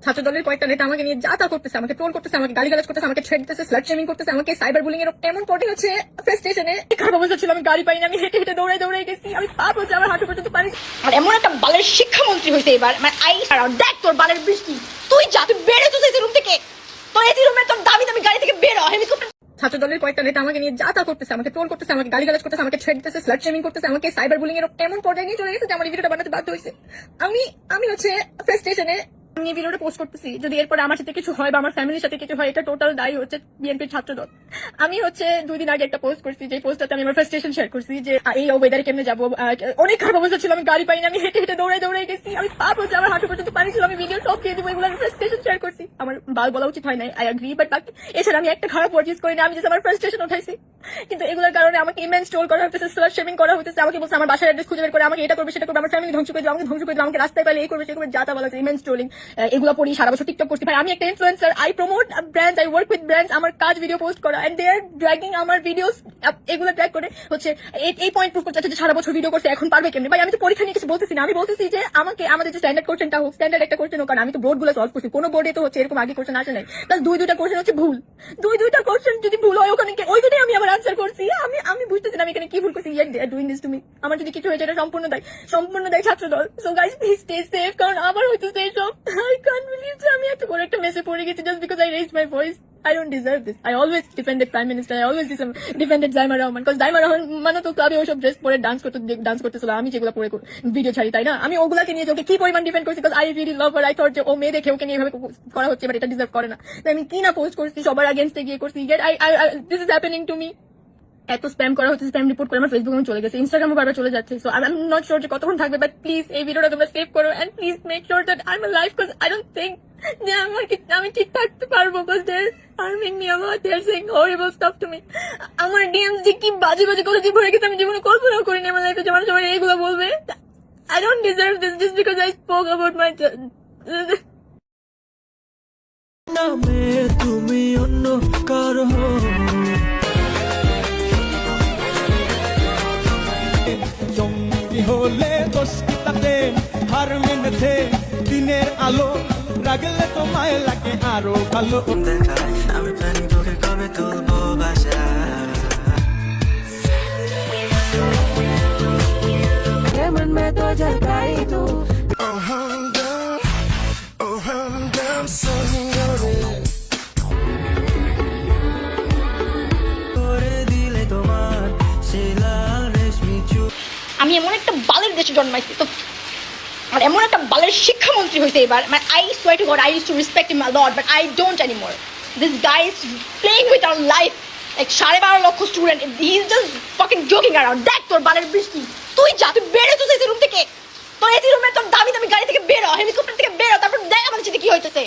ছাত্র দলের কয়েকটা নেতা আমাকে নিয়ে যা তা করতেছে, আমাকে ট্রোল করতেছে, আমাকে গালিগালাজ করতেছে, আমাকে থ্রেট দিতেছে, স্লাট শেমিং করতেছে, আমাকে সাইবার বুলিং এর এমন পড়ে হচ্ছে স্টেশনে। খারাপ অবস্থা ছিল, আমি গাড়ি পাইনি, আমি হেঁটে হেঁটে দৌড়াই গেছি, আমি পাপ হচ্ছে আমার হাঁটু পর্যন্ত পানি। আর এমন একটা বালের শিক্ষামন্ত্রী হয়েছে এবার, মানে দেখ তোর বালের বৃষ্টি, তুই যা, তুই বেড়ে তুই রুম থেকে, তোর এসি রুমে তোর দামি দামি গাড়ি থেকে বেরো। হেলিকপ্টার ছাত্র দলের কয়েকটা নেতা আমাকে নিয়ে যা তা করতেছে, আমাকে ট্রোল করতেছে, আমাকে গালিগালাজ করতেছে, আমাকে থ্রেট দিতেছে, স্লাট শেমিং করতেছে, আমাকে সাইবার বুলিং এর এমন পর্যায়ে নিয়ে চলে গেছে যে আমার এই ভিডিওটা বানাতে বাধ্য হয়েছে। আমি হচ্ছে স্টেশনে আমি এই ভিডিওটা পোস্ট করতেছি, যদি এরপরে আমার সাথে কিছু হয় বা আমার ফ্যামিলির সাথে কিছু হয়, এটা টোটাল দায়ী হচ্ছে বিএনপির ছাত্র দল। আমি হচ্ছে 2 দিন আগে একটা পোস্ট করছি, যে পোস্টটাতে আমি আমার ফ্রাস্ট্রেশন শেয়ার করছি যে এই ওয়েদারে কেমনে যাবো, অনেক খারাপ অবস্থা ছিল, আমি গাড়ি পাইনি, আমি হেঁটে হেঁটে দৌড়াই গেছি, আমি পাপ হচ্ছে আমার হাঁটু পর্যন্ত পানি ছিল, আমি ভিডিও সব দিয়ে দিব, এগুলো আমি ফ্রাস্ট্রেশন শেয়ার করছি। আমার বলা উচিত হয় নাই, আই এগ্রি, বাট বাকি এছাড়া আমি একটা খারাপ ওয়ার্ড ইউজ করি না, আমি জাস্ট আমার ফ্রাস্ট্রেশন উঠাইছি। কিন্তু এগুলোর কারণে আমাকে ইমেন্স ট্রোল করা হচ্ছে, স্লাট শেমিং করা হচ্ছে, আমাকে বলছে আমার বাসার অ্যাড্রেস খুঁজে বের করে, আমাকে এটা করবে সেটা করবে, আমার ফ্যামিলি ধ্বংস করে দিবে, আমাকে ধ্বংস করে দিবে, আমাকে রাস্তায় পাইলে এই করবে সে করবে, যা তা বলা হচ্ছে, ইমেন্স ট্রোলিং। এগুলো পড়ি সারা বছর টিকটক করছি। ভাই আমি একটা influencer, I promote brands, I work with brands, আমার কাজ ভিডিও পোস্ট করা, এন্ড দে আর ড্র্যাগিং আমার ভিডিওস, এগুলো ট্র্যাক করে হচ্ছে এই পয়েন্ট প্রুভ করতে চাচ্ছে যে সারা বছর ভিডিও করছে, এখন পারবে কেমনি। ভাই আমি তো পরীক্ষা নিয়ে কিছু বলতেছি না, আমি বলতেছি যে আমাদের যে স্ট্যান্ডার্ড কোশ্চেনটা হোক, স্ট্যান্ডার্ড একটা কোশ্চেন হোক, কারণ আমি তো বোর্ড গুলো সলভ করছি, কোনো বোর্ডে তো হচ্ছে এরকম আগে কোশ্চেন আসে নাই, প্লাস দুইটা কোশ্চেন হচ্ছে ভুল, দুইটা কোশ্চেন যদি ভুল হয় ওখানে ওই দিনে আমি আবার আনসার করছি, আমি বুঝতেছি না আমি এখানে কি ভুল করছি। Yet they are doing this to me, আমার যদি কিছু হয়েছে এটা সম্পূর্ণ দেয় ছাত্র দল। So guys please stay safe, কারণ আবার হইতেছে এসব। আই কান্ট বিলিভ যে আমি এত বড় একটা মেসে পড়ে গেছি just because I raised my voice. I don't deserve this. I always defended Prime Minister. I always defended Zaima Rahman. Because Zaima Rahman তো ক্লাবে ওইসব ড্রেস পরে ডান্স করতেছিল, আমি যেগুলো পরে ভিডিও ছাড়ি, তাই না? আমি ওগুলাকে নিয়ে ওকে কি পরিমাণ ডিফেন্ড করছি, because I really love her. I thought যে ও মেয়ে দেখে ওকে নিয়ে এভাবে করা হচ্ছে, বাট এটা ডিজার্ভ করে না। তাই আমি কি না পোস্ট করছি, সবার আগেনস্টে গিয়ে করছি। This is happening to me. এত স্প্যাম করা হচ্ছে, স্প্যাম রিপোর্ট করে আমার ফেসবুকে চলে গেছে, ইনস্টাগ্রামও বারবার চলে যাচ্ছে। So I am not sure যে কতক্ষণ থাকবে, বাট প্লিজ এই ভিডিওটা তোমরা সেভ করো, and please make sure that I am live, because I don't think যে আমি ঠিক থাকতে পারবো, because they are harming me a lot, they are saying horrible stuff to me. আমার ডিএমস যে কি বাজে কথা যে ভরে গেছে, আমি জীবনে কল্পনাও করিনি আমার লাইফে যে মানুষ আমার এইগুলো বলবে। I don't deserve this just because I spoke about my নামে তুমি অন্য কারো জঙ্গি হলে দোষ কি তাতে, হার মেনেছে দিনের আলো, রাগলে তোমায় লাগে আরো ভালো। আমি জানি তোকে কবে তুলবো বাসা, मन में तो झलकाई तू। oh हमदम सोनियोरे করে দিলে তোমার সেই লাল রেশমি চুল। আমি এমন একটা বালের দেশে জন্মাইছি তো, আর এমন একটা বালের শিক্ষামন্ত্রী হয়েছে এবার, মানে I swear two god I used to respect him a lot, but I don't anymore. This guy is playing with our life, like 12.5 লক্ষ student, he is just fucking joking around. দেখ তোর বালের বৃষ্টি, তুই যা, তুই বেড়ে তুই রুম থেকে, তোর এসি রুমে তোর দামি দামি গাড়ি থেকে বেরো, হেলিকপ্টার থেকে বেরো, তারপর দেখ আমাদের সাথে কি হইতেছে।